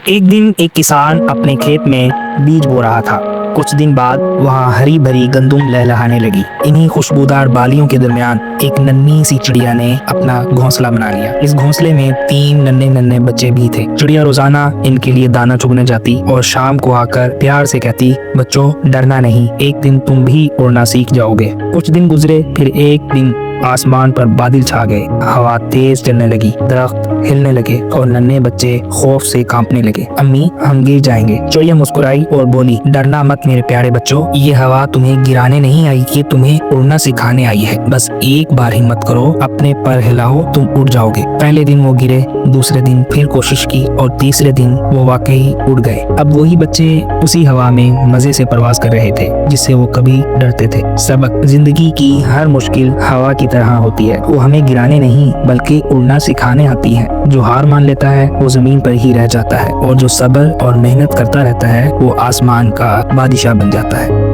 ایک دن ایک کسان اپنے کھیت میں بیج بو رہا تھا۔ کچھ دن بعد وہاں ہری بھری گندم لہلہانے لگی۔ انہی خوشبودار بالیوں کے درمیان ایک ننھی سی چڑیا نے اپنا گھونسلہ بنا لیا۔ اس گھونسلے میں 3 ننھے بچے بھی تھے۔ چڑیا روزانہ ان کے لیے دانہ چگنے جاتی اور شام کو آ کر پیار سے کہتی، بچوں ڈرنا نہیں، ایک دن تم بھی اڑنا سیکھ جاؤ گے۔ کچھ دن گزرے، پھر ایک دن آسمان پر بادل چھا گئے، ہوا تیز چلنے لگی، درخت ہلنے لگے اور ننھے بچے خوف سے کانپنے لگے۔ امی ہم گر جائیں گے۔ چڑیا مسکرائی اور بولی، ڈرنا مت میرے پیارے بچوں، یہ ہوا تمہیں گرانے نہیں آئی، یہ تمہیں اڑنا سکھانے آئی ہے۔ بس ایک بار ہمت کرو، اپنے پر ہلاؤ، تم اڑ جاؤ گے۔ پہلے دن وہ گرے، دوسرے دن پھر کوشش کی اور تیسرے دن وہ واقعی اڑ گئے۔ اب وہی بچے اسی ہوا میں مزے سے پرواز کر رہے تھے جس سے وہ کبھی ڈرتے تھے۔ سبق: زندگی کی ہر مشکل ہوا کی طرح ہوتی ہے، وہ ہمیں گرانے نہیں بلکہ اڑنا سکھانے آتی ہے۔ جو ہار مان لیتا ہے وہ زمین پر ہی رہ جاتا ہے، اور جو صبر اور محنت کرتا رہتا ہے وہ آسمان کا بادشاہ بن جاتا ہے۔